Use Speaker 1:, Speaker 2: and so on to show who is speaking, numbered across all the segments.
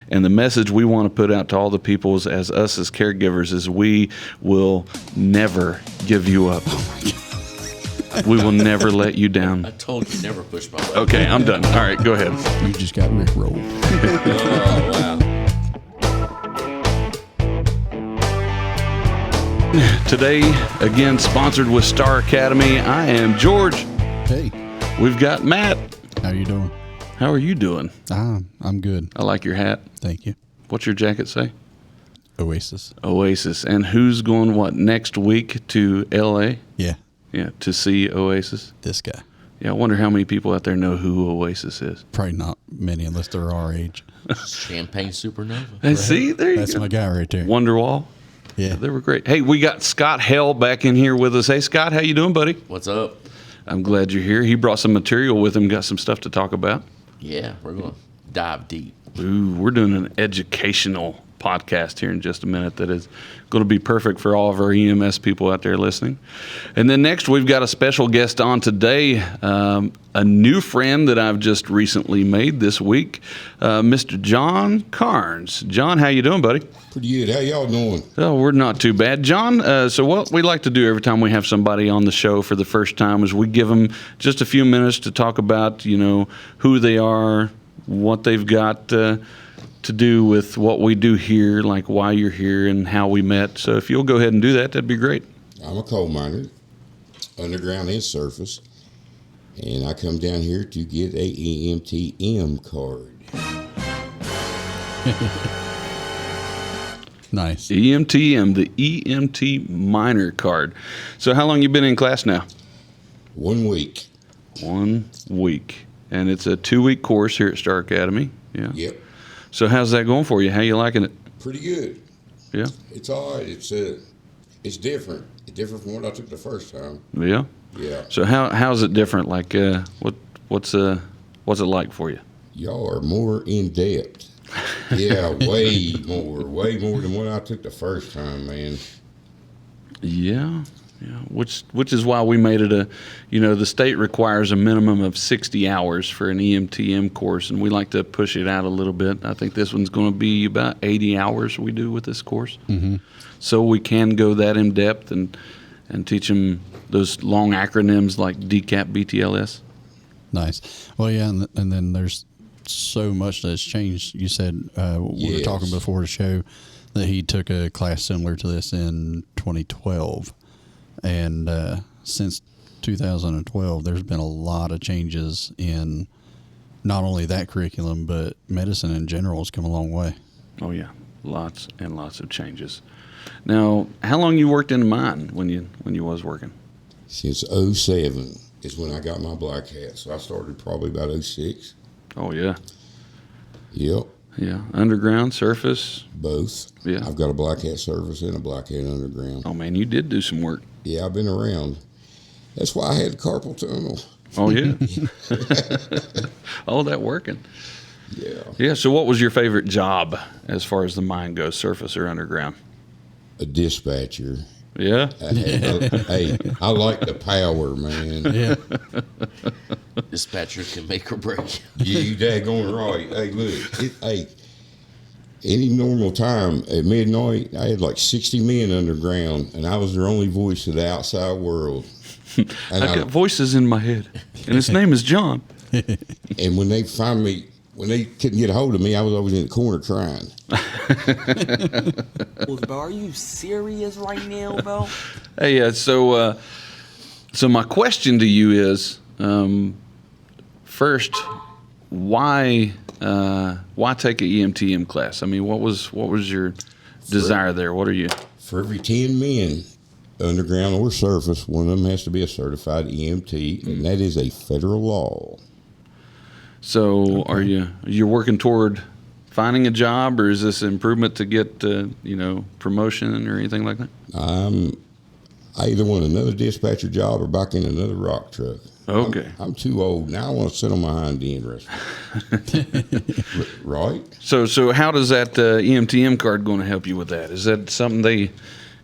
Speaker 1: And the message we want to put out to all the people as us as caregivers is we will never give you up. We will never let you down.
Speaker 2: I told you never push my button.
Speaker 1: Okay, I'm done. All right, go ahead.
Speaker 3: You just got rickrolled.
Speaker 2: Oh, wow.
Speaker 1: Today, again, sponsored with Star Academy. I am George.
Speaker 3: Hey,
Speaker 1: We've got Matt.
Speaker 3: how you doing?
Speaker 1: How are you doing?
Speaker 3: I'm good.
Speaker 1: I like your hat.
Speaker 3: Thank you.
Speaker 1: What's your jacket say?
Speaker 3: Oasis.
Speaker 1: Oasis. And who's going, next week to L.A.?
Speaker 3: Yeah,
Speaker 1: Yeah, to see Oasis.
Speaker 3: this guy.
Speaker 1: Yeah, I wonder how many people out there know who Oasis is.
Speaker 3: Probably not many unless they're our age.
Speaker 2: Champagne Supernova.
Speaker 1: Hey, see, there you
Speaker 3: That's
Speaker 1: go.
Speaker 3: my guy right there.
Speaker 1: Wonderwall.
Speaker 3: Yeah.
Speaker 1: They were great. Hey, we got Scott Hale back in here with us. Hey, Scott, how you doing, buddy?
Speaker 2: What's up?
Speaker 1: I'm glad you're here. He brought some material with him, got some stuff to talk about.
Speaker 2: Yeah, we're going to dive deep.
Speaker 1: Ooh, we're doing an educational podcast here in just a minute that is going to be perfect for all of our EMS people out there listening. And then next, we've got a special guest on today, a new friend that I've just recently made this week, Mr. John Carnes. John, how you doing, buddy?
Speaker 4: Pretty good. How y'all doing?
Speaker 1: Oh, we're not too bad. John, so what we like to do every time we have somebody on the show for the first time is we give them just a few minutes to talk about, who they are, what they've got to do with what we do here, like why you're here and how we met. So if you'll go ahead and do that, that'd be great.
Speaker 4: I'm a coal miner, underground and surface, and I come down here to get a EMTM card.
Speaker 3: Nice.
Speaker 1: EMTM, the EMT Miner card. So how long you been in class now?
Speaker 4: 1 week.
Speaker 1: 1 week. And it's a 2-week course here at Star Academy. Yeah.
Speaker 4: Yep.
Speaker 1: So how's that going for you? How you liking it?
Speaker 4: Pretty good.
Speaker 1: Yeah.
Speaker 4: It's all right. It's different. It's different from what I took the first time.
Speaker 1: Yeah.
Speaker 4: Yeah.
Speaker 1: So how's it different? Like what's it like for you?
Speaker 4: Y'all are more in depth. Yeah, way more than what I took the first time, man.
Speaker 1: Yeah. Yeah, which is why we made it the state requires a minimum of 60 hours for an EMTM course, and we like to push it out a little bit. I think this one's going to be about 80 hours we do with this course. Mm-hmm. So we can go that in depth and teach them those long acronyms like DCAP, BTLS.
Speaker 3: Nice. Well, yeah, and then there's so much that's changed. You said we were talking before the show that he took a class similar to this in 2012. And since 2012, there's been a lot of changes in not only that curriculum, but medicine in general has come a long way.
Speaker 1: Oh, yeah. Lots and lots of changes. Now, how long you worked in the mine when you was working?
Speaker 4: Since 07 is when I got my black hat. So I started probably about 06.
Speaker 1: Oh, yeah.
Speaker 4: Yep.
Speaker 1: Yeah. Underground, surface?
Speaker 4: Both.
Speaker 1: Yeah.
Speaker 4: I've got a black hat surface and a black hat underground.
Speaker 1: Oh, man, you did do some work.
Speaker 4: Yeah, I've been around. That's why I had the carpal tunnel.
Speaker 1: Oh, yeah. All that working.
Speaker 4: Yeah.
Speaker 1: Yeah, so what was your favorite job as far as the mine goes, surface or underground?
Speaker 4: A dispatcher.
Speaker 1: Yeah?
Speaker 4: Hey, I like the power, man.
Speaker 3: Yeah.
Speaker 2: Dispatcher can make or break.
Speaker 4: Yeah, you daggone right. Hey, look, any normal time at midnight, I had like 60 men underground, and I was their only voice to the outside world. And
Speaker 1: I got voices in my head, and his name is John.
Speaker 4: And when they couldn't get a hold of me, I was always in the corner crying.
Speaker 5: Well, bro, are you serious right now, bro?
Speaker 1: Hey, so my question to you is, first, why take a EMTM class? I mean, what was your desire there? What are you?
Speaker 4: For every 10 men, underground or surface, one of them has to be a certified EMT, and that is a federal law.
Speaker 1: So are you're working toward finding a job, or is this improvement to get promotion or anything like that?
Speaker 4: I either want another dispatcher job or back in another rock truck.
Speaker 1: Okay.
Speaker 4: I'm too old now. I want to sit on my hind end rest. Right?
Speaker 1: So how does that EMTM card going to help you with that? Is that something they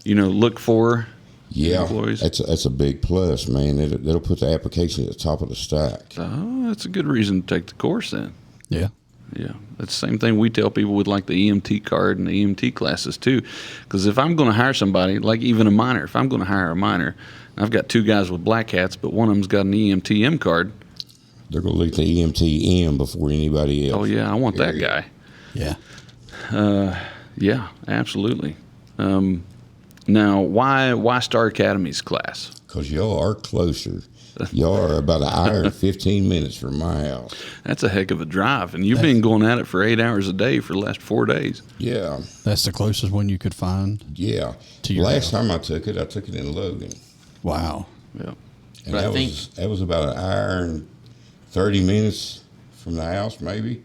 Speaker 1: look for?
Speaker 4: Yeah,
Speaker 1: employees?
Speaker 4: that's a big plus, man. That'll put the application at the top of the stack.
Speaker 1: Oh, that's a good reason to take the course then.
Speaker 3: Yeah.
Speaker 1: Yeah, that's the same thing we tell people with like the EMT card and the EMT classes too. Because if I'm going to hire somebody, like even a miner, if I'm going to hire a miner, I've got 2 guys with black hats, but one of them's got an EMTM card.
Speaker 4: They're going to look at the EMTM before anybody else.
Speaker 1: Oh yeah, I want that guy.
Speaker 3: Yeah.
Speaker 1: Yeah, absolutely. Now, why Star Academy's class?
Speaker 4: Because y'all are closer. Y'all are about an hour and 15 minutes from my house.
Speaker 1: That's a heck of a drive, and you've been going at it for 8 hours a day for the last 4 days.
Speaker 4: Yeah.
Speaker 3: That's the closest one you could find?
Speaker 4: Yeah.
Speaker 3: To your
Speaker 4: Last
Speaker 3: house.
Speaker 4: time I took it in Logan.
Speaker 3: Wow.
Speaker 1: Yeah.
Speaker 4: And
Speaker 2: But
Speaker 4: that was about an hour and 30 minutes from the house, maybe.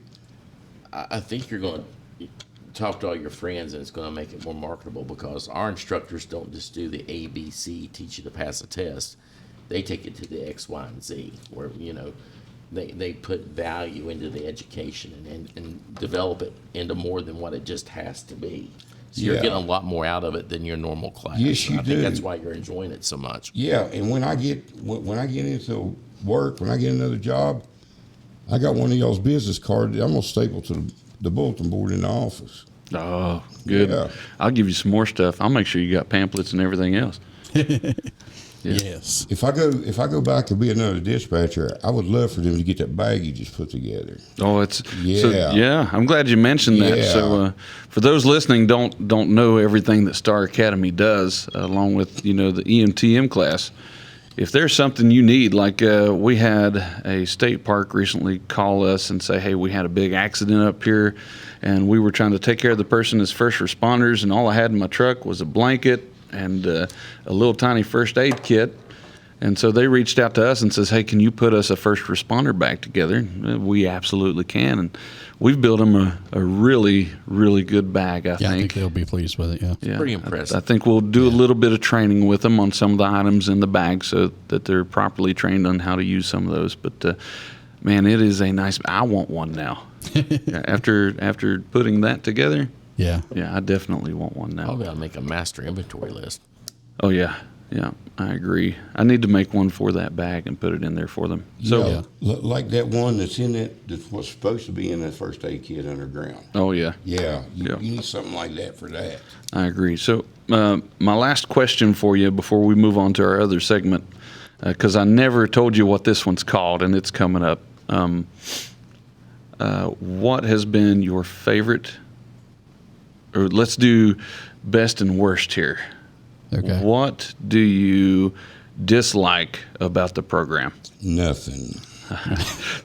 Speaker 2: I think you're going to talk to all your friends, and it's going to make it more marketable, because our instructors don't just do the ABC, teach you to pass a test. They take it to the X, Y, and Z, where, they put value into the education and develop it into more than what it just has to be. So you're
Speaker 4: Yeah.
Speaker 2: getting a lot more out of it than your normal class.
Speaker 4: Yes,
Speaker 2: And
Speaker 4: you
Speaker 2: I think
Speaker 4: do.
Speaker 2: that's why you're enjoying it so much.
Speaker 4: Yeah, and when I get into work, when I get another job, I got one of y'all's business cards. I'm gonna staple to the bulletin board in the office.
Speaker 1: Oh, good.
Speaker 4: Yeah.
Speaker 1: I'll give you some more stuff. I'll make sure you got pamphlets and everything else.
Speaker 3: Yes.
Speaker 4: If I go back to be another dispatcher, I would love for them to get that bag you just put together.
Speaker 1: Oh, it's
Speaker 4: Yeah.
Speaker 1: yeah. I'm glad you mentioned that.
Speaker 4: Yeah.
Speaker 1: So, for those listening, don't know everything that Star Academy does, along with the EMTM class. If there's something you need, like we had a state park recently call us and say, hey, we had a big accident up here, and we were trying to take care of the person as first responders, and all I had in my truck was a blanket and a little tiny first aid kit. And so they reached out to us and says, hey, can you put us a first responder bag together? We absolutely can. And we've built them a really, really good bag, I
Speaker 3: Yeah, I think
Speaker 1: think.
Speaker 3: they'll be pleased with it. Yeah.
Speaker 1: Yeah,
Speaker 2: Pretty impressive.
Speaker 1: I think we'll do a little bit of training with them on some of the items in the bag so that they're properly trained on how to use some of those. But, man, it is a nice – I want one now. Yeah, after putting that together,
Speaker 3: Yeah.
Speaker 1: yeah, I definitely want one now.
Speaker 2: I'll be able to make a master inventory list.
Speaker 1: Oh, yeah. Yeah, I agree. I need to make one for that bag and put it in there for them. So,
Speaker 4: Like that one that's in that's what's supposed to be in that first aid kit underground.
Speaker 1: oh, yeah,
Speaker 4: Yeah,
Speaker 1: Yeah.
Speaker 4: you need something like that for that.
Speaker 1: I agree. So, my last question for you before we move on to our other segment, because I never told you what this one's called, and it's coming up. What has been your favorite, or let's do best and worst here.
Speaker 3: Okay.
Speaker 1: What do you dislike about the program?
Speaker 4: Nothing.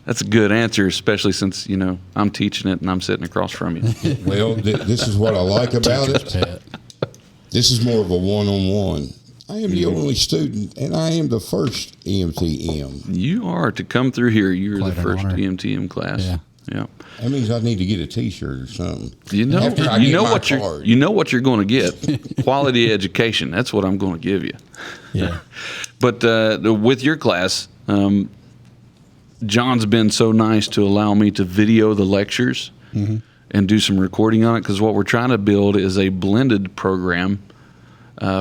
Speaker 1: That's a good answer, especially since, I'm teaching it and I'm sitting across from you.
Speaker 4: Well, this is what I like about
Speaker 3: Teacher's
Speaker 4: it.
Speaker 3: pet.
Speaker 4: This is more of a one-on-one. I am the only student, and I am the first EMTM.
Speaker 1: You are to come through here. You're
Speaker 3: Quite
Speaker 1: the
Speaker 3: an
Speaker 1: first
Speaker 3: honor.
Speaker 1: EMTM class.
Speaker 3: Yeah.
Speaker 1: Yeah.
Speaker 4: That means I need to get a T-shirt or something.
Speaker 1: You know,
Speaker 4: After I
Speaker 1: you
Speaker 4: get
Speaker 1: know
Speaker 4: my
Speaker 1: what
Speaker 4: card.
Speaker 1: you know what you're going to get. Quality education. That's what I'm going to give you.
Speaker 3: Yeah.
Speaker 1: But with your class, John's been so nice to allow me to video the lectures and do some recording on it, because what we're trying to build is a blended program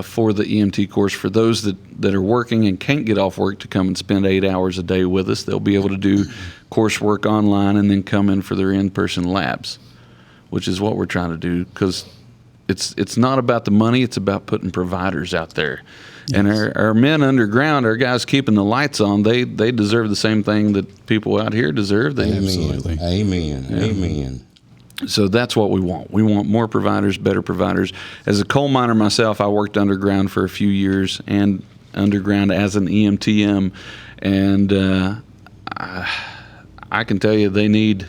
Speaker 1: for the EMT course for those that are working and can't get off work to come and spend 8 hours a day with us. They'll be able to do coursework online and then come in for their in-person labs, which is what we're trying to do, because it's not about the money, it's about putting providers out there. And our men underground, our guys keeping the lights on, they deserve the same thing that people out here deserve. They,
Speaker 4: Amen.
Speaker 3: Absolutely.
Speaker 4: Amen. Amen.
Speaker 1: So that's what we want. We want more providers, better providers. As a coal miner myself, I worked underground for a few years and underground as an EMTM, and I can tell you they need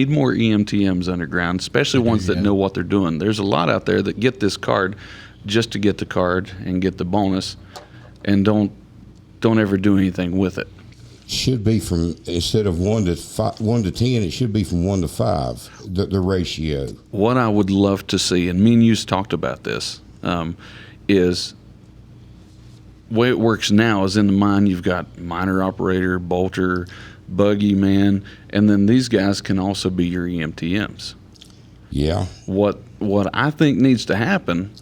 Speaker 1: more EMTMs underground, especially ones that know what they're doing. There's a lot out there that get this card just to get the card and get the bonus, and don't ever do anything with it.
Speaker 4: Should be from, instead of 1 to 10, it should be from 1 to 5. The ratio.
Speaker 1: What I would love to see, and me and you talked about this, is the way it works now is in the mine you've got miner operator, bolter, buggy man, and then these guys can also be your EMTMs.
Speaker 4: Yeah.
Speaker 1: What I think needs to happen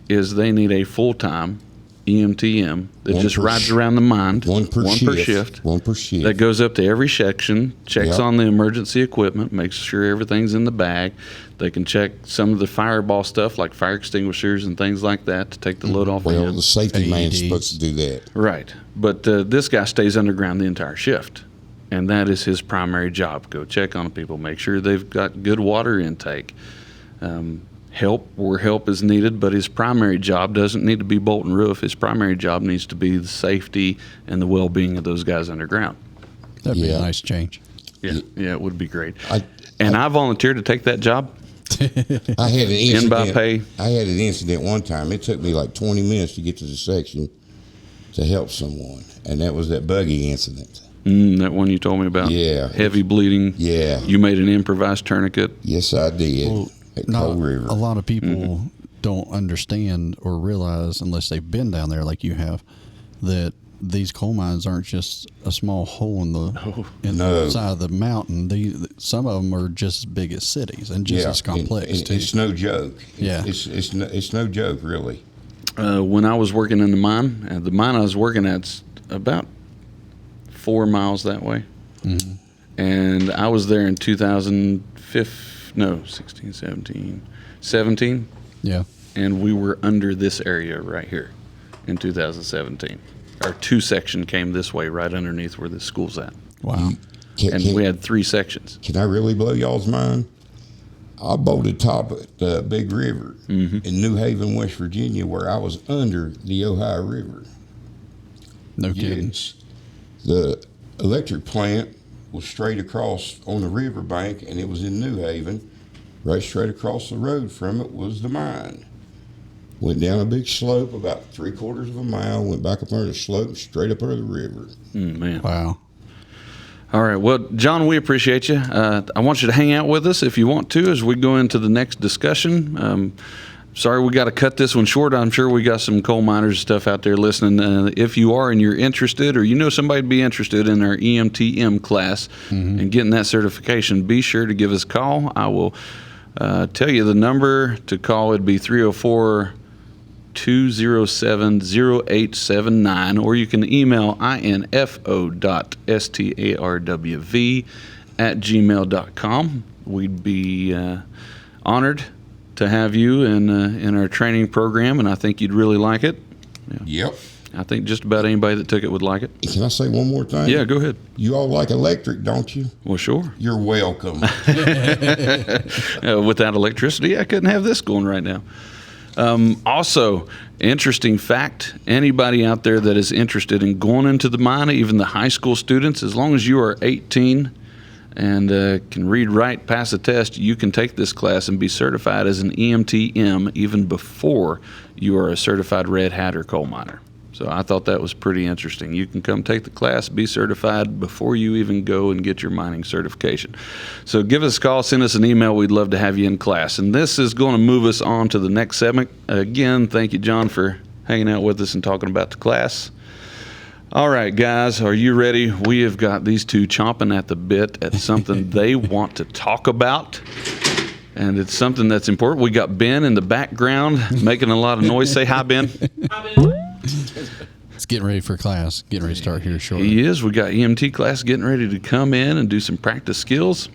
Speaker 1: is they need a full-time EMTM that
Speaker 4: One
Speaker 1: just
Speaker 4: per
Speaker 1: rides
Speaker 4: sh-
Speaker 1: around the mine.
Speaker 4: One per shift.
Speaker 1: shift.
Speaker 4: One per shift.
Speaker 1: That goes up to every section, checks
Speaker 4: Yep.
Speaker 1: on the emergency equipment, makes sure everything's in the bag. They can check some of the fireball stuff like fire extinguishers and things like that to take the load off.
Speaker 4: Well,
Speaker 1: of
Speaker 4: the safety man's
Speaker 3: AEDs.
Speaker 4: supposed to do that.
Speaker 1: Right. But this guy stays underground the entire shift. And that is his primary job. Go check on people, make sure they've got good water intake. Help where help is needed, but his primary job doesn't need to be bolt and roof. His primary job needs to be the safety and the well-being of those guys underground.
Speaker 3: That'd be
Speaker 4: Yeah.
Speaker 3: a nice change.
Speaker 1: Yeah, it would be great.
Speaker 4: I
Speaker 1: volunteered to take that job.
Speaker 4: I had an incident.
Speaker 1: In by pay.
Speaker 4: I had an incident one time. It took me like 20 minutes to get to the section to help someone, and that was that buggy incident.
Speaker 1: That one you told me about.
Speaker 4: Yeah.
Speaker 1: Heavy bleeding.
Speaker 4: Yeah.
Speaker 1: You made an improvised tourniquet.
Speaker 4: Yes, I did. At
Speaker 3: Not
Speaker 4: Cold River.
Speaker 3: a lot of people don't understand or realize, unless they've been down there like you have, that these coal mines aren't just a small hole in the side of the mountain. Some of them are just as big as cities and just as complex
Speaker 4: and
Speaker 3: too.
Speaker 4: it's no joke.
Speaker 3: Yeah.
Speaker 4: It's no joke, really.
Speaker 1: When I was working in the mine I was working at's about 4 miles that way. And I was there in 17.
Speaker 3: Yeah.
Speaker 1: And we were under this area right here in 2017. Our 2 section came this way right underneath where the school's at.
Speaker 3: Wow.
Speaker 1: And we had 3 sections.
Speaker 4: Can I really blow y'all's mind? I bolted top at the Big River in New Haven, West Virginia, where I was under the Ohio River.
Speaker 3: No kidding.
Speaker 4: Yes. The electric plant was straight across on the riverbank, and it was in New Haven. Right straight across the road from it was the mine. Went down a big slope about 3/4 of a mile, went back up under the slope, straight up under the river.
Speaker 1: Man.
Speaker 3: Wow.
Speaker 1: All right. Well, John, we appreciate you. I want you to hang out with us if you want to as we go into the next discussion. Sorry we got to cut this one short. I'm sure we got some coal miners and stuff out there listening. If you are and you're interested, or you know somebody would be interested in our EMTM class and getting that certification, be sure to give us a call. I will tell you the number to call. It'd be 304-207-0879, or you can email info.starwv@gmail.com. We'd be honored to have you in our training program, and I think you'd really like it.
Speaker 4: Yep.
Speaker 1: I think just about anybody that took it would like it.
Speaker 4: Can I say one more thing?
Speaker 1: Yeah, go ahead.
Speaker 4: You all like electric, don't you?
Speaker 1: Well, sure.
Speaker 4: You're welcome.
Speaker 1: Without electricity, I couldn't have this going right now. Also, interesting fact, anybody out there that is interested in going into the mine, even the high school students, as long as you are 18 and can read, write, pass a test, you can take this class and be certified as an EMTM even before you are a certified red hat or coal miner. So I thought that was pretty interesting. You can come take the class, be certified before you even go and get your mining certification. So give us a call, send us an email. We'd love to have you in class. And this is going to move us on to the next segment. Again, thank you, John, for hanging out with us and talking about the class. All right, guys, are you ready? We have got these two chomping at the bit at something they want to talk about. And it's something that's important. We got Ben in the background making a lot of noise. Say hi, Ben.
Speaker 3: It's getting ready for class. Getting ready to start here shortly.
Speaker 1: He is. We got EMT class getting ready to come in and do some practice skills.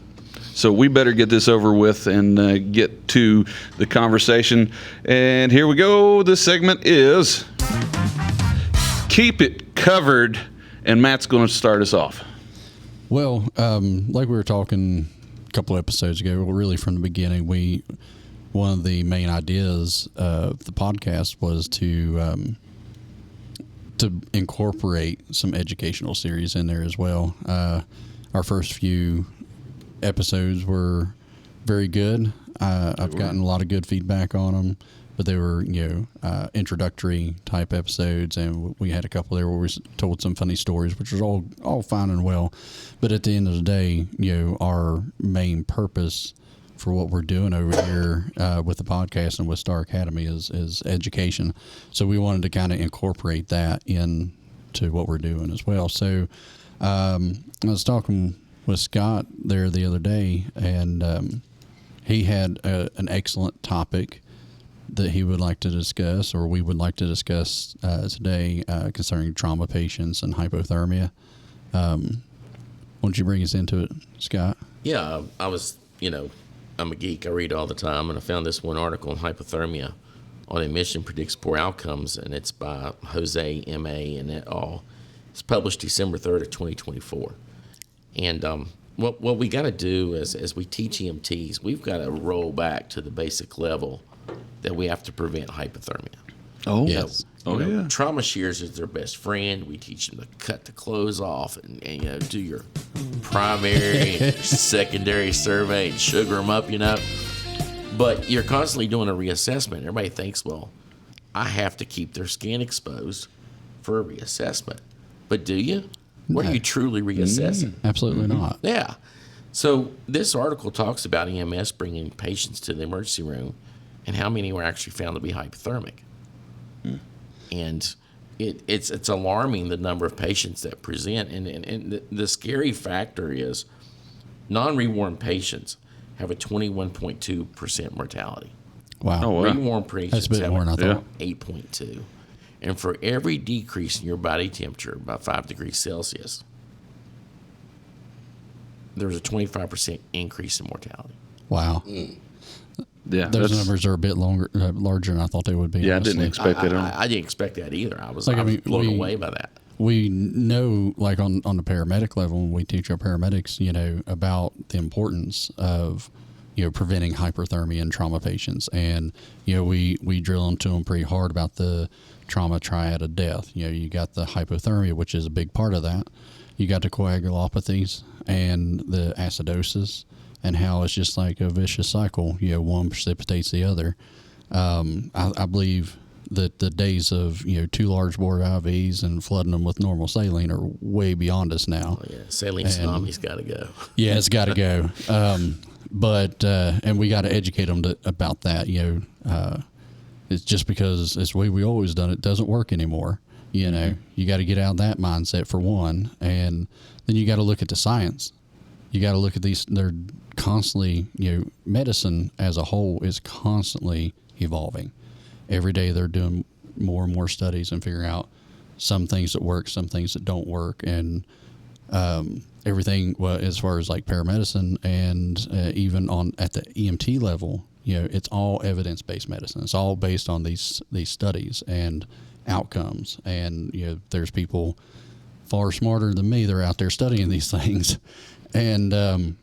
Speaker 1: So we better get this over with and get to the conversation. And here we go. This segment is Keep It Covered. And Matt's going to start us off.
Speaker 3: Well, like we were talking a couple episodes ago, well, really from the beginning, one of the main ideas of the podcast was to incorporate some educational series in there as well. Our first few episodes were very good. I've gotten a lot of good feedback on them, but they were, introductory type episodes, and we had a couple there where we told some funny stories, which was all fine and well. But at the end of the day, our main purpose for what we're doing over here with the podcast and with Star Academy is education. So we wanted to kind of incorporate that into what we're doing as well. So I was talking with Scott there the other day, and he had an excellent topic that he would like to discuss, or we would like to discuss today concerning trauma patients and hypothermia. Why don't you bring us into it, Scott?
Speaker 2: Yeah, I was, I'm a geek. I read all the time, and I found this one article on hypothermia on admission predicts poor outcomes, and it's by Jose M.A. and et al. It's published December 3rd of 2024. And what we got to do as we teach EMTs, we've got to roll back to the basic level that we have to prevent hypothermia.
Speaker 1: Oh,
Speaker 3: Yes.
Speaker 1: Yeah.
Speaker 2: Trauma shears is their best friend. We teach them to cut the clothes off and do your primary and your secondary survey and sugar them up, But you're constantly doing a reassessment. Everybody thinks, well, I have to keep their skin exposed for a reassessment. But do you? What are you truly reassessing?
Speaker 3: Absolutely not.
Speaker 2: Yeah. So this article talks about EMS bringing patients to the emergency room and how many were actually found to be hypothermic. And it's alarming, the number of patients that present. And the scary factor is non-rewarm patients have a 21.2% mortality.
Speaker 3: Wow.
Speaker 1: Oh, wow.
Speaker 2: Rewarm patients
Speaker 3: That's a bit
Speaker 2: have
Speaker 3: more than I thought.
Speaker 2: 8.2. And for every decrease in your body temperature by 5 degrees Celsius, there's a 25% increase in mortality.
Speaker 3: Wow.
Speaker 1: Yeah,
Speaker 3: Those
Speaker 1: that's-
Speaker 3: numbers are a bit larger than I thought they would be.
Speaker 1: Yeah, I didn't
Speaker 3: honestly.
Speaker 1: expect that.
Speaker 2: I didn't expect that either. I was
Speaker 3: Like,
Speaker 2: blown
Speaker 3: we-
Speaker 2: away by that.
Speaker 3: We know, like on the paramedic level, when we teach our paramedics, about the importance of, preventing hyperthermia in trauma patients. And, we drill into them pretty hard about the trauma triad of death. You got the hypothermia, which is a big part of that. You got the coagulopathies and the acidosis, and how it's just like a vicious cycle. One precipitates the other. I believe that the days of 2 large bore IVs and flooding them with normal saline are way beyond us now.
Speaker 2: Oh, yeah, saline tsunami's got to go.
Speaker 3: Yeah, it's got to go. But and we got to educate them about that. It's just because it's the way we always done it doesn't work anymore. You got to get out of that mindset for one, and then you got to look at the science. You got to look at these. They're constantly, medicine as a whole is constantly evolving. Every day they're doing more and more studies and figuring out some things that work, some things that don't work, and everything. Well, as far as like paramedicine and even at the EMT level, it's all evidence-based medicine. It's all based on these studies and outcomes. And there's people far smarter than me. They're out there studying these things, and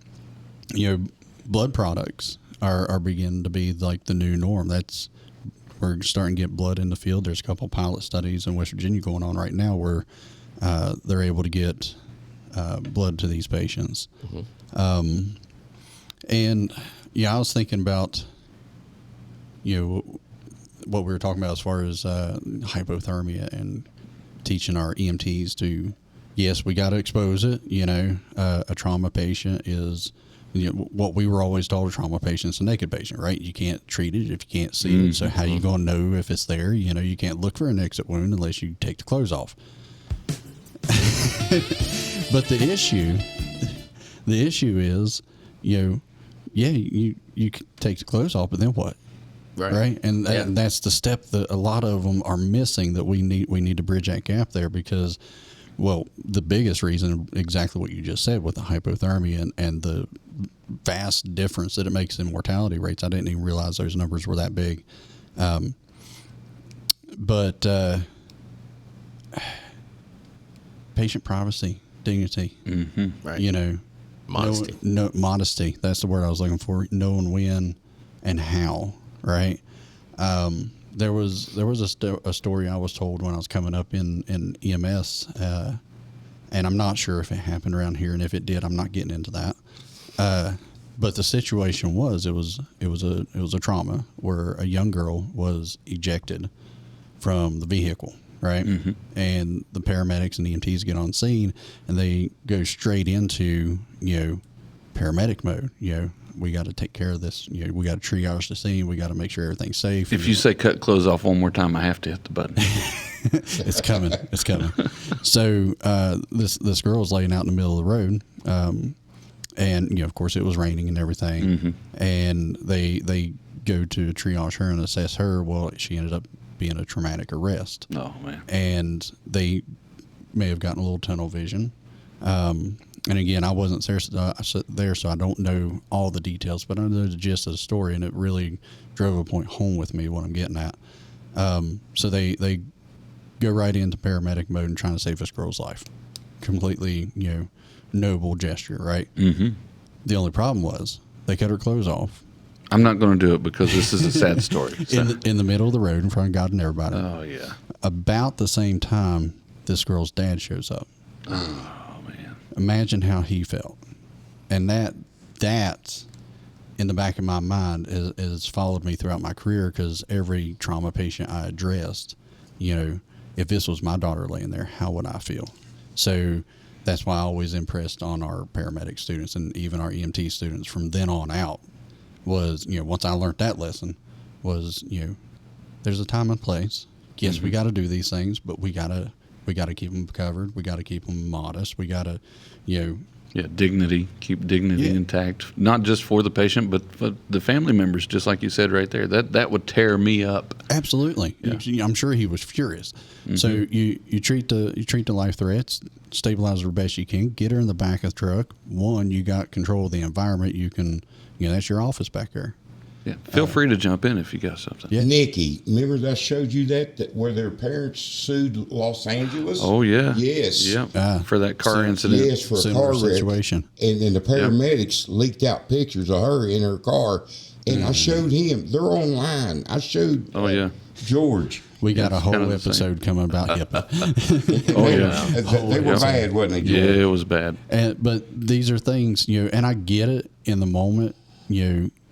Speaker 3: blood products are beginning to be like the new norm. We're starting to get blood in the field. There's a couple pilot studies in West Virginia going on right now where they're able to get blood to these patients. Mm-hmm. And I was thinking about what we were talking about as far as hypothermia and teaching our EMTs to, yes, we got to expose it. A trauma patient is, what we were always told, a trauma patient's a naked patient, right? You can't treat it if you can't see it. So how you going to know if it's there? You can't look for an exit wound unless you take the clothes off. But the issue is, you take the clothes off, but then what? Right. And that's the step that a lot of them are missing, that we need to bridge that gap there, because, well, the biggest reason, exactly what you just said with the hypothermia and the vast difference that it makes in mortality rates. I didn't even realize those numbers were that big. But patient privacy, dignity,
Speaker 2: Right. Modesty.
Speaker 3: Modesty. That's the word I was looking for. Knowing when and how, right? There was a story I was told when I was coming up in EMS, and I'm not sure if it happened around here, and if it did, I'm not getting into that. But the situation was, it was a trauma where a young girl was ejected from the vehicle, right? Mm-hmm. And the paramedics and EMTs get on scene, and they go straight into paramedic mode. We got to take care of this. We got to triage the scene. We got to make sure everything's safe.
Speaker 1: If you say cut clothes off one more time, I have to hit the button.
Speaker 3: It's coming. It's coming. So this girl's laying out in the middle of the road, and of course it was raining and everything. Mm-hmm. And they go to triage her and assess her. Well, she ended up being a traumatic arrest.
Speaker 1: Oh man.
Speaker 3: And they may have gotten a little tunnel vision. And again, I wasn't there, so I don't know all the details, but I know the gist of the story, and it really drove a point home with me what I'm getting at. So they go right into paramedic mode and trying to save this girl's life. Completely, noble gesture, right? Mm-hmm. The only problem was they cut her clothes off.
Speaker 1: I'm not going to do it because this is a sad story. So.
Speaker 3: In the middle of the road in front of God and everybody.
Speaker 1: Oh, yeah.
Speaker 3: About the same time, this girl's dad shows up.
Speaker 1: Oh, man.
Speaker 3: Imagine how he felt. And that's in the back of my mind has followed me throughout my career, because every trauma patient I addressed, if this was my daughter laying there, how would I feel? So that's why I always impressed on our paramedic students and even our EMT students from then on out was, once I learned that lesson was, there's a time and place. Yes, we got to do these things, but we got to keep them covered. We got to keep them modest. We got to,
Speaker 1: Yeah, dignity. Keep dignity intact, not just for the patient, but for the family members. Just like you said right there, that would tear me up.
Speaker 3: Absolutely.
Speaker 1: Yeah.
Speaker 3: I'm sure he was furious. So you treat the life threats, stabilize her best you can, get her in the back of the truck. One, you got control of the environment. You can, that's your office back there.
Speaker 1: Yeah, feel free to jump in if you got something.
Speaker 3: Yeah.
Speaker 4: Nikki, remember I showed you that where their parents sued Los Angeles?
Speaker 1: Oh yeah.
Speaker 4: Yes.
Speaker 1: Yeah. For that car incident.
Speaker 4: Yes, for a
Speaker 3: Similar
Speaker 4: car wreck.
Speaker 3: situation.
Speaker 4: And then the paramedics leaked out pictures of her in her car, and I showed him. They're online. I showed
Speaker 1: Oh yeah.
Speaker 4: George.
Speaker 3: We got a
Speaker 1: it's
Speaker 3: whole
Speaker 1: kind of the same.
Speaker 3: episode coming about HIPAA.
Speaker 1: Oh yeah.
Speaker 4: They were bad, wasn't they, George?
Speaker 1: Yeah, it was bad.
Speaker 3: But these are things, and I get it in the moment,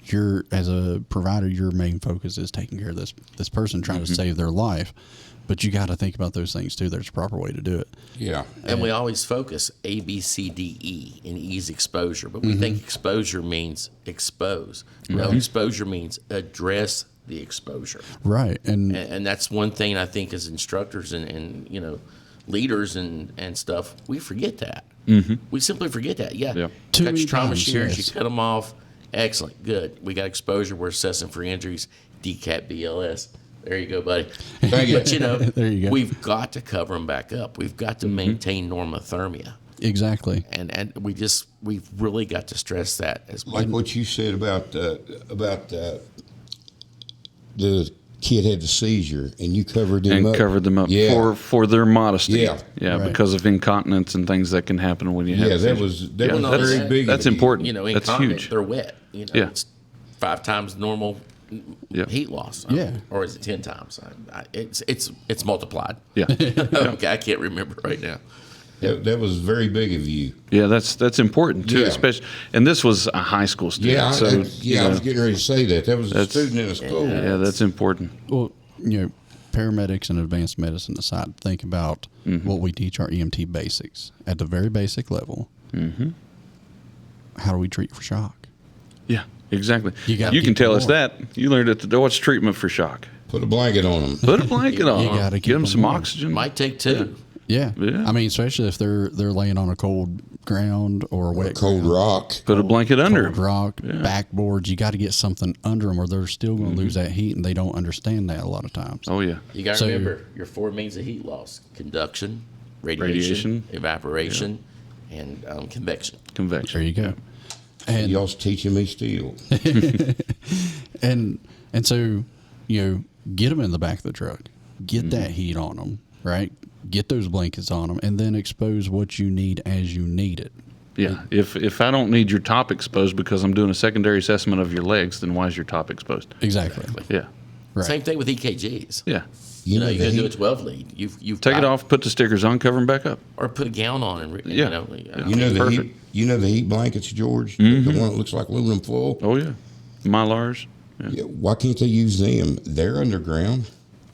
Speaker 3: you're, as a provider, your main focus is taking care of this person, trying to save their life. But you got to think about those things too. There's a proper way to do it.
Speaker 4: Yeah.
Speaker 2: And we always focus A, B, C, D, E, and E is exposure. But we think exposure means expose. No, exposure means address the exposure.
Speaker 3: Right.
Speaker 2: And that's one thing I think as instructors and leaders and stuff, we forget that. We simply forget that. Yeah.
Speaker 1: Yeah.
Speaker 3: Too
Speaker 2: Cut
Speaker 3: many
Speaker 2: your trauma
Speaker 3: times,
Speaker 2: shears,
Speaker 3: yes.
Speaker 2: you cut them off. Excellent. Good. We got exposure. We're assessing for injuries. DCAT BLS. There you go, buddy.
Speaker 4: Thank you.
Speaker 2: But,
Speaker 3: There you go.
Speaker 2: we've got to cover them back up. We've got to maintain normothermia.
Speaker 3: Exactly.
Speaker 2: And we've really got to stress that as well.
Speaker 4: Like what you said about the kid had the seizure, and you covered him
Speaker 1: And
Speaker 4: up.
Speaker 1: covered them up
Speaker 4: Yeah.
Speaker 1: for their modesty.
Speaker 4: Yeah.
Speaker 1: Yeah,
Speaker 3: Right.
Speaker 1: because of incontinence and things that can happen when you have.
Speaker 4: Yeah, that
Speaker 1: seizures.
Speaker 4: was
Speaker 1: Yeah,
Speaker 4: very
Speaker 1: that's-
Speaker 4: big.
Speaker 1: That's
Speaker 4: of you.
Speaker 1: important. That's
Speaker 2: Incontinent,
Speaker 1: huge.
Speaker 2: they're wet.
Speaker 1: Yeah.
Speaker 2: It's 5 times normal
Speaker 1: Yeah.
Speaker 2: heat loss.
Speaker 3: Yeah.
Speaker 2: Or is it 10 times? It's multiplied.
Speaker 1: Yeah.
Speaker 2: Okay, I can't remember right now.
Speaker 4: That was very big of you.
Speaker 1: Yeah, that's important too,
Speaker 4: Yeah.
Speaker 1: especially. And this was a high school student.
Speaker 4: Yeah,
Speaker 1: so
Speaker 4: I
Speaker 1: you
Speaker 4: was
Speaker 1: know,
Speaker 4: getting ready to say that. That was a
Speaker 1: That's-
Speaker 4: student in a school.
Speaker 1: yeah, that's important.
Speaker 3: Well, paramedics and advanced medicine aside, think about what we teach our EMT basics at the very basic level. How do we treat for shock?
Speaker 1: Yeah, exactly.
Speaker 3: You gotta
Speaker 1: You can
Speaker 3: keep
Speaker 1: tell
Speaker 3: them
Speaker 1: us
Speaker 3: warm.
Speaker 1: that. You learned it. What's treatment for shock?
Speaker 4: Put a blanket on them.
Speaker 1: Put a blanket on.
Speaker 3: You gotta
Speaker 1: Get
Speaker 3: keep
Speaker 1: them
Speaker 3: them
Speaker 1: some
Speaker 3: warm.
Speaker 1: oxygen.
Speaker 2: Might take 2.
Speaker 3: Yeah.
Speaker 1: Yeah.
Speaker 3: I mean, especially if they're laying on a cold ground or a wet
Speaker 4: Cold
Speaker 3: ground,
Speaker 4: rock.
Speaker 1: Put a blanket under
Speaker 3: cold
Speaker 1: them.
Speaker 3: rock, backboards. You got to get something under them, or they're still going to lose that heat, and they don't understand that a lot of times.
Speaker 1: Oh yeah.
Speaker 2: You got to
Speaker 3: So-
Speaker 2: remember your 4 means of heat loss: conduction, radiation, evaporation, and convection.
Speaker 3: There
Speaker 1: Convection.
Speaker 3: you go. And
Speaker 4: Y'all's teaching me still.
Speaker 3: and so get them in the back of the truck, get that heat on them, right? Get those blankets on them, and then expose what you need as you need it.
Speaker 1: Yeah. If I don't need your top exposed because I'm doing a secondary assessment of your legs, then why is your top exposed?
Speaker 3: Exactly.
Speaker 1: Yeah.
Speaker 3: Right.
Speaker 2: Same thing with EKGs.
Speaker 1: Yeah.
Speaker 2: You know,
Speaker 4: the
Speaker 2: you're gonna do a
Speaker 4: heat-
Speaker 2: 12 lead. You've
Speaker 1: Take
Speaker 2: got,
Speaker 1: it off. Put the stickers on. Cover them back up.
Speaker 2: or put a gown on, and
Speaker 1: Yeah.
Speaker 4: You know the
Speaker 1: Perfect.
Speaker 4: heat. You know the heat blankets, George. The one that looks like aluminum foil.
Speaker 1: Oh yeah. Mylars. Yeah.
Speaker 4: Yeah, why can't they use them? They're underground.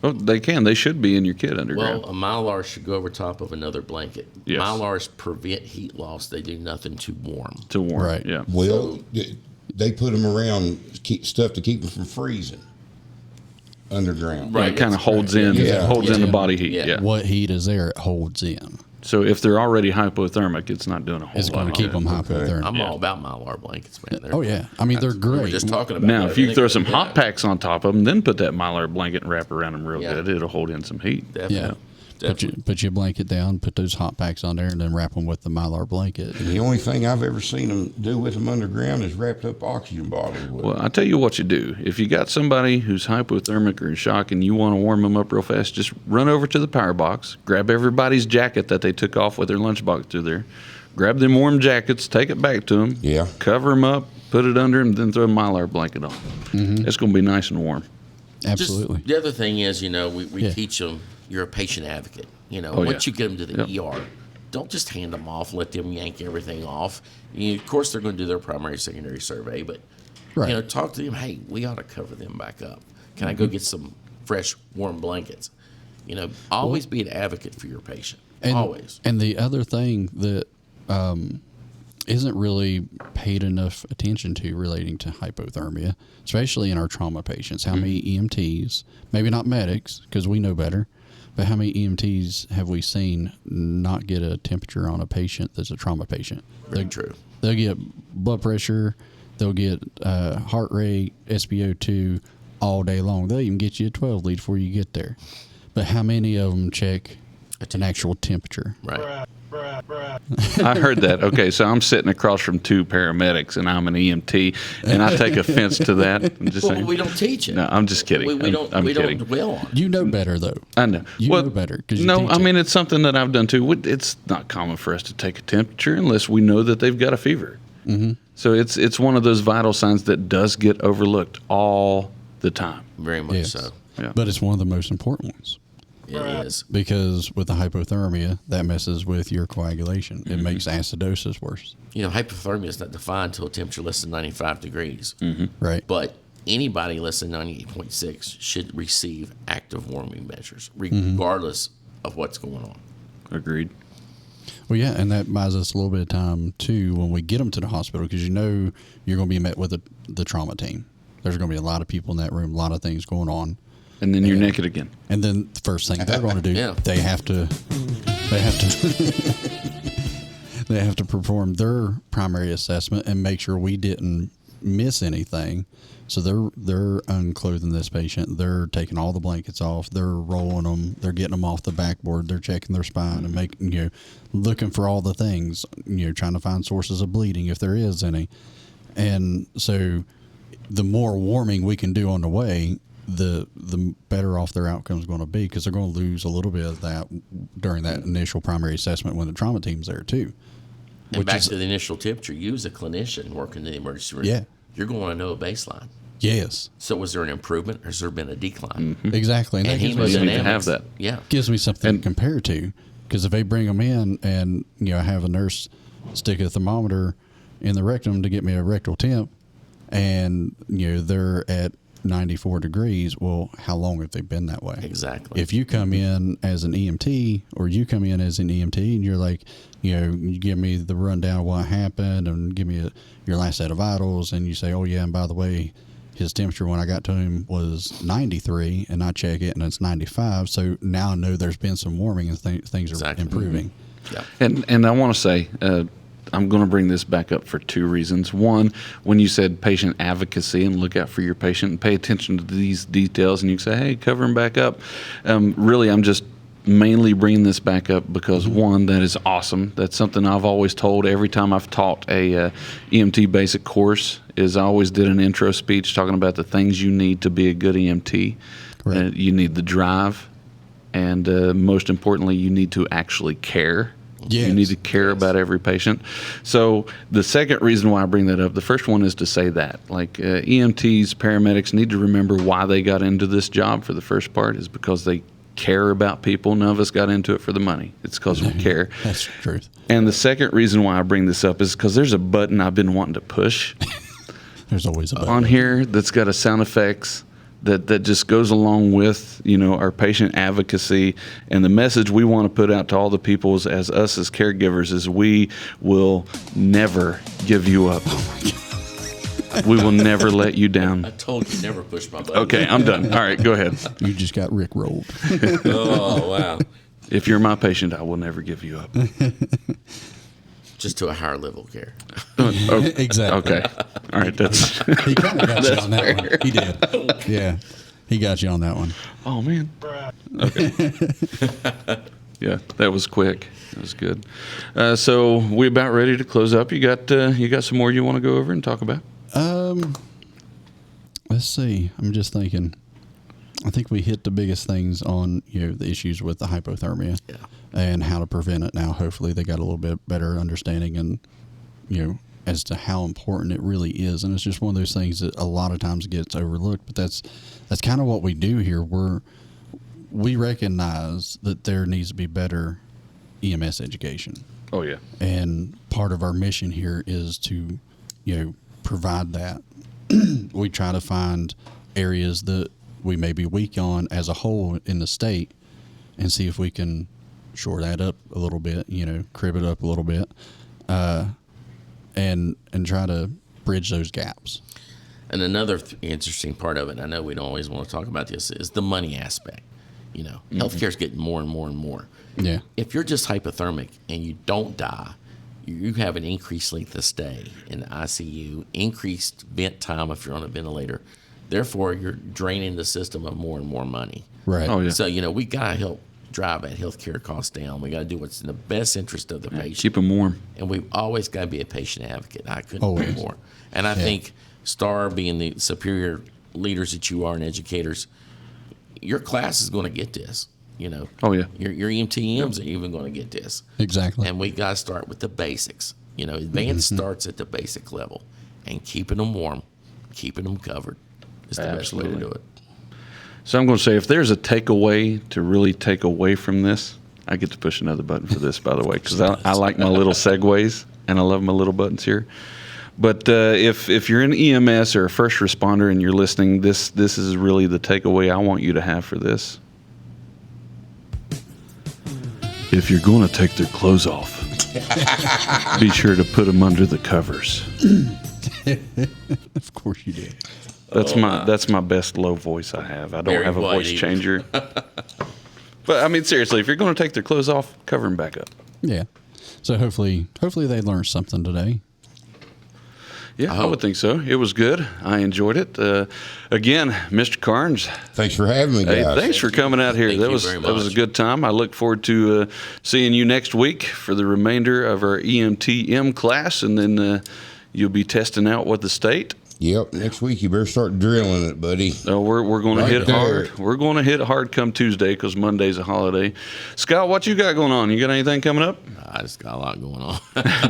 Speaker 1: Oh, they can. They should be in your kit
Speaker 2: Well,
Speaker 1: underground.
Speaker 2: a Mylar should go over top of another blanket.
Speaker 1: Yes.
Speaker 2: Mylars prevent heat loss. They do nothing to warm.
Speaker 1: to warm.
Speaker 3: Right.
Speaker 1: Yeah.
Speaker 4: Well, they put them around, keep stuff to keep them from freezing. underground.
Speaker 2: Right.
Speaker 1: It kind of holds in,
Speaker 4: Yeah.
Speaker 1: holds in the
Speaker 3: Yeah.
Speaker 1: body heat.
Speaker 2: Yeah.
Speaker 1: Yeah.
Speaker 3: What heat is there, it holds in.
Speaker 1: So if they're already hypothermic, it's not doing a whole
Speaker 3: It's
Speaker 1: lot.
Speaker 3: going to
Speaker 1: of
Speaker 3: keep
Speaker 1: good.
Speaker 3: them hypothermic.
Speaker 2: I'm all about Mylar blankets, man.
Speaker 3: Oh yeah, I mean they're
Speaker 2: We were
Speaker 3: great.
Speaker 2: just talking about
Speaker 1: Now,
Speaker 2: that.
Speaker 1: if you
Speaker 2: I
Speaker 1: throw
Speaker 2: think-
Speaker 1: some hot packs on top of them, then put that Mylar blanket and wrap around them real
Speaker 2: Yeah.
Speaker 1: good, it'll hold in some heat.
Speaker 2: Definitely.
Speaker 3: Yeah.
Speaker 2: Definitely.
Speaker 3: Put your blanket down, put those hot packs on there, and then wrap them with the Mylar blanket.
Speaker 4: The only thing I've ever seen them do with them underground is wrapped up oxygen bottles with
Speaker 1: Well, I tell you what you do. If you got somebody who's hypothermic or in shock and you want to warm them up real fast, just run over to the power box, grab everybody's jacket that they took off with their lunchbox through there, grab them warm jackets, take it back to them,
Speaker 4: Yeah.
Speaker 1: cover them up, put it under them, then throw a Mylar blanket on. It's going to be nice and warm.
Speaker 3: Absolutely.
Speaker 2: Just, the other thing is, we
Speaker 3: Yeah.
Speaker 2: teach them you're a patient advocate.
Speaker 1: Oh,
Speaker 2: Once
Speaker 1: yeah.
Speaker 2: you get them to the
Speaker 1: Yep.
Speaker 2: ER, don't just hand them off, let them yank everything off. Of course, they're going to do their primary, secondary survey, but
Speaker 3: Right.
Speaker 2: talk to them. Hey, we ought to cover them back up. Can I go get some fresh, warm blankets? Always be an advocate for your patient.
Speaker 3: And,
Speaker 2: Always.
Speaker 3: And the other thing that isn't really paid enough attention to relating to hypothermia, especially in our trauma patients, how many EMTs, maybe not medics because we know better, but how many EMTs have we seen not get a temperature on a patient that's a trauma patient?
Speaker 2: Very true.
Speaker 3: They'll get blood pressure, they'll get heart rate, SpO2 all day long. They'll even get you a 12 lead before you get there. But how many of them check an actual temperature?
Speaker 2: Right.
Speaker 1: I heard that. Okay, so I'm sitting across from two paramedics, and I'm an EMT, and I take offense to that. I'm just
Speaker 2: Well,
Speaker 1: saying.
Speaker 2: we don't teach it.
Speaker 1: No, I'm just kidding.
Speaker 2: We don't.
Speaker 1: I'm
Speaker 2: we
Speaker 1: kidding.
Speaker 2: don't dwell on it.
Speaker 3: You know better, though.
Speaker 1: I know.
Speaker 3: You know better 'cause you
Speaker 1: no,
Speaker 3: teach
Speaker 1: I
Speaker 3: it.
Speaker 1: mean, it's something that I've done too. It's not common for us to take a temperature unless we know that they've got a fever. Mm-hmm. So it's one of those vital signs that does get overlooked all the time.
Speaker 2: Very much
Speaker 3: Yes.
Speaker 2: so.
Speaker 1: Yeah.
Speaker 3: But it's one of the most important ones
Speaker 2: It is.
Speaker 3: because with the hypothermia, that messes with your coagulation.
Speaker 1: Mm-hmm.
Speaker 3: It makes acidosis worse,
Speaker 2: Hypothermia is not defined until a temperature less than 95 degrees.
Speaker 3: right?
Speaker 2: But anybody less than 98.6 should receive active warming measures, regardless of what's going on.
Speaker 1: Agreed.
Speaker 3: Well, yeah, and that buys us a little bit of time, too, when we get them to the hospital because you're going to be met with the trauma team. There's going to be a lot of people in that room, a lot of things going on.
Speaker 1: And then you're naked again.
Speaker 3: And then the first thing they're going to do,
Speaker 2: Yeah.
Speaker 3: they have to they have to perform their primary assessment and make sure we didn't miss anything. So they're unclothing this patient. They're taking all the blankets off. They're rolling them. They're getting them off the backboard. They're checking their spine and making looking for all the things. Trying to find sources of bleeding if there is any. And so, the more warming we can do on the way, the better off their outcome is going to be because they're going to lose a little bit of that during that initial primary assessment when the trauma team's there too.
Speaker 2: And back to the initial temperature, you as a clinician working in the emergency room,
Speaker 3: Yeah.
Speaker 2: you're going to know a baseline.
Speaker 3: Yes,
Speaker 2: So was there an improvement or has there been a decline?
Speaker 3: exactly. And that
Speaker 2: And
Speaker 3: gives me,
Speaker 1: You need to
Speaker 2: hemodynamics,
Speaker 1: have that.
Speaker 2: Yeah.
Speaker 3: gives me something to compare to because if they bring them in and have a nurse stick a thermometer in the rectum to get me a rectal temp and they're at 94 degrees, well, how long have they been that way?
Speaker 2: Exactly.
Speaker 3: If you come in as an EMT or you come in as an EMT and you're like, you give me the rundown of what happened and give me your last set of vitals and you say, oh yeah, and by the way, his temperature when I got to him was 93 and I check it and it's 95. So now I know there's been some warming and things are
Speaker 2: Exactly.
Speaker 3: improving.
Speaker 2: Yeah.
Speaker 1: And I want to say, I'm going to bring this back up for two reasons. One, when you said patient advocacy and look out for your patient and pay attention to these details, and you say, hey, cover them back up. Really, I'm just mainly bringing this back up because, one, that is awesome. That's something I've always told every time I've taught a EMT basic course is I always did an intro speech talking about the things you need to be a good EMT.
Speaker 3: Correct.
Speaker 1: You need the drive, and most importantly, you need to actually care.
Speaker 3: Yes.
Speaker 1: You need to care about every patient. So the second reason why I bring that up, the first one is to say that, like EMTs, paramedics need to remember why they got into this job for the first part is because they care about people. None of us got into it for the money. It's because we care.
Speaker 3: That's the truth.
Speaker 1: And the second reason why I bring this up is because there's a button I've been wanting to push
Speaker 3: There's always a
Speaker 1: on here that's got a sound effects that just goes along with our patient advocacy, and the message we want to put out to all the people as us as caregivers is we will never give you up. We will never let you
Speaker 2: I
Speaker 1: down.
Speaker 2: told you never push my button.
Speaker 1: Okay, I'm done. All right, go ahead.
Speaker 3: You just got Rick rolled.
Speaker 2: Oh, wow.
Speaker 1: If you're my patient, I will never give you up.
Speaker 2: Just to a higher level of care.
Speaker 3: Exactly.
Speaker 1: Okay. All right, that's.
Speaker 3: He kind of got you on that one. He did. Yeah. He got you on that one.
Speaker 1: Oh man. Okay. Yeah, that was quick. That was good. So we about ready to close up. You got some more you want to go over and talk about?
Speaker 3: Let's see. I'm just thinking. I think we hit the biggest things on the issues with the hypothermia and how to prevent it. Now, hopefully, they got a little bit better understanding and as to how important it really is. And it's just one of those things that a lot of times gets overlooked. But that's kind of what we do here. We recognize that there needs to be better EMS education.
Speaker 1: Oh yeah.
Speaker 3: And part of our mission here is to provide that. We try to find areas that we may be weak on as a whole in the state and see if we can shore that up a little bit, crib it up a little bit, and try to bridge those gaps.
Speaker 2: And another interesting part of it, I know we don't always want to talk about this, is the money aspect. Healthcare's getting more and more and more.
Speaker 3: Yeah.
Speaker 2: If you're just hypothermic and you don't die, you have an increased length of stay in the ICU, increased vent time if you're on a ventilator. Therefore, you're draining the system of more and more money.
Speaker 3: Right.
Speaker 1: Oh yeah.
Speaker 2: So, we got to help drive that healthcare cost down. We got to do what's in the best interest of the patient.
Speaker 1: Keep them warm.
Speaker 2: And we've always got to be a patient advocate. I couldn't
Speaker 3: Always.
Speaker 2: agree more. And I think STAR, being the superior leaders that you are and educators, your class is going to get this.
Speaker 1: Oh yeah.
Speaker 2: Your EMTMs are even going to get this.
Speaker 3: Exactly.
Speaker 2: And we got to start with the basics. Advanced starts at the basic level, and keeping them warm, keeping them covered is the best way to do it.
Speaker 1: So I'm going to say, if there's a takeaway to really take away from this, I get to push another button for this, by the way, because I like my little segues and I love my little buttons here. But if you're an EMS or a first responder and you're listening, this is really the takeaway I want you to have for this. If you're going to take their clothes off, be sure to put them under the covers.
Speaker 3: Of course you did.
Speaker 1: That's my best low voice I have. I don't
Speaker 2: Very
Speaker 1: have a voice
Speaker 2: white.
Speaker 1: changer. But I mean, seriously, if you're going to take their clothes off, cover them back up.
Speaker 3: Yeah. So hopefully they learned something today.
Speaker 1: Yeah, I would think so. It was good. I enjoyed it. Again, Mr. Carnes,
Speaker 4: Thanks for having me,
Speaker 1: hey,
Speaker 4: guys.
Speaker 1: thanks for coming out here.
Speaker 2: Thank
Speaker 1: That
Speaker 2: you
Speaker 1: was
Speaker 2: very
Speaker 1: that was a
Speaker 2: much.
Speaker 1: good time. I look forward to seeing you next week for the remainder of our EMTM class, and then you'll be testing out what the state.
Speaker 4: Yep. Next week you better start drilling it, buddy.
Speaker 1: We're going to
Speaker 4: Right
Speaker 1: hit
Speaker 4: there.
Speaker 1: hard. We're going to hit hard come Tuesday because Monday's a holiday. Scott, what you got going on? You got anything coming up?
Speaker 2: I just got a lot going on.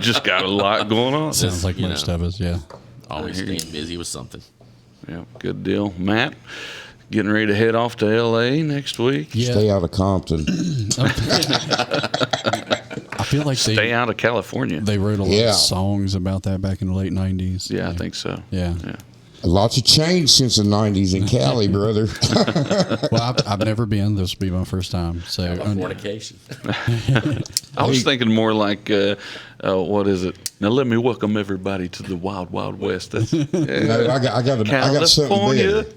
Speaker 1: Just got a lot going on.
Speaker 3: Sounds like
Speaker 2: you
Speaker 3: most
Speaker 2: know.
Speaker 3: of us, yeah.
Speaker 2: Always
Speaker 1: I hear you.
Speaker 2: staying busy with something.
Speaker 1: Yeah, good deal. Matt, getting ready to head off to L.A. next week.
Speaker 3: Yeah.
Speaker 4: Stay out of Compton.
Speaker 3: I feel like
Speaker 1: Stay out of California.
Speaker 3: they wrote a lot
Speaker 4: Yeah.
Speaker 3: of songs about that back in the late 90s.
Speaker 1: Yeah, I think so.
Speaker 3: Yeah.
Speaker 4: Lots of change since the 90s in Cali, brother.
Speaker 3: Well, I've never been. This will be my first time. So
Speaker 2: Fornication.
Speaker 1: I was thinking more like, what is it? Now let me welcome everybody to the Wild Wild West. That's
Speaker 4: No, I got something
Speaker 1: California.
Speaker 4: better.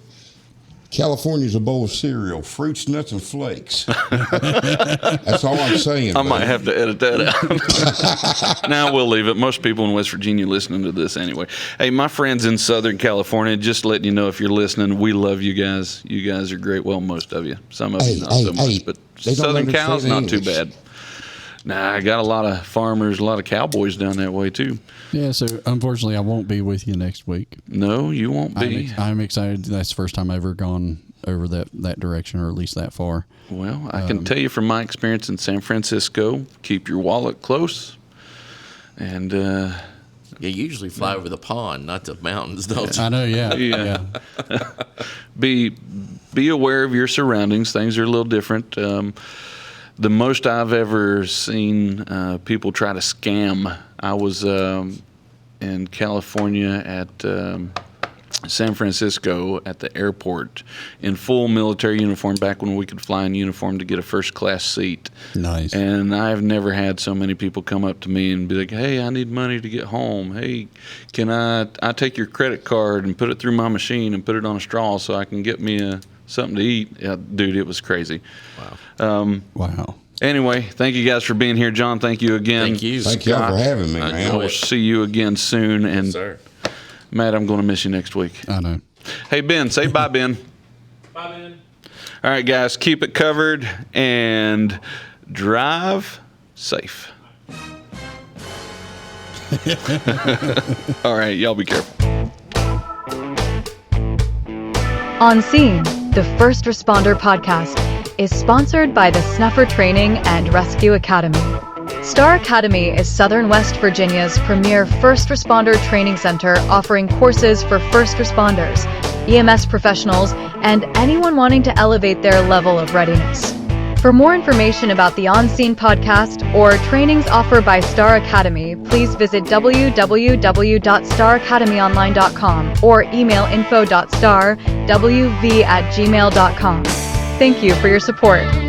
Speaker 4: California's a bowl of cereal, fruits, nuts, and flakes. That's all I'm saying.
Speaker 1: I might
Speaker 4: buddy.
Speaker 1: have to edit that out. Now we'll leave it. Most people in West Virginia listening to this anyway. Hey, my friends in Southern California, just letting you know if you're listening, we love you guys. You guys are great. Well, most of you. Some of you not so much. But
Speaker 4: they don't
Speaker 1: Southern Cal's
Speaker 4: understand
Speaker 1: not too
Speaker 4: English.
Speaker 1: bad. Nah, I got a lot of farmers, a lot of cowboys down that way too.
Speaker 3: yeah, so unfortunately, I won't be with you next week.
Speaker 1: No, you won't be.
Speaker 3: I'm excited. That's the first time I've ever gone over that direction, or at least that far.
Speaker 1: Well, I can tell you from my experience in San Francisco, keep your wallet close. And
Speaker 2: You usually fly over the pond, not the mountains, don't you?
Speaker 3: I know. Yeah.
Speaker 1: Yeah. be aware of your surroundings. Things are a little different. The most I've ever seen people try to scam. I was in California at San Francisco at the airport in full military uniform, back when we could fly in uniform, to get a first class seat.
Speaker 3: Nice.
Speaker 1: And I've never had so many people come up to me and be like, hey, I need money to get home. Hey, can I take your credit card and put it through my machine and put it on a straw so I can get me something to eat? Yeah, dude, it was crazy.
Speaker 2: Wow.
Speaker 3: Wow.
Speaker 1: Anyway, thank you guys for being here. John, thank you again.
Speaker 2: Thank you.
Speaker 4: Thank y'all for having me,
Speaker 2: I
Speaker 4: man.
Speaker 1: I will see you again soon. And
Speaker 2: Sir.
Speaker 1: Matt, I'm going to miss you next week.
Speaker 3: I know.
Speaker 1: Hey, Ben, say bye, Ben.
Speaker 6: Bye, man.
Speaker 1: All right, guys, keep it covered and drive safe. All right, y'all be careful.
Speaker 7: On Scene, the First Responder podcast, is sponsored by the Snuffer Training and Rescue Academy. STAR Academy is Southern West Virginia's premier first responder training center, offering courses for first responders, EMS professionals, and anyone wanting to elevate their level of readiness. For more information about the On Scene podcast or trainings offered by STAR Academy, please visit www.staracademyonline.com or email info.starwv@gmail.com. Thank you for your support.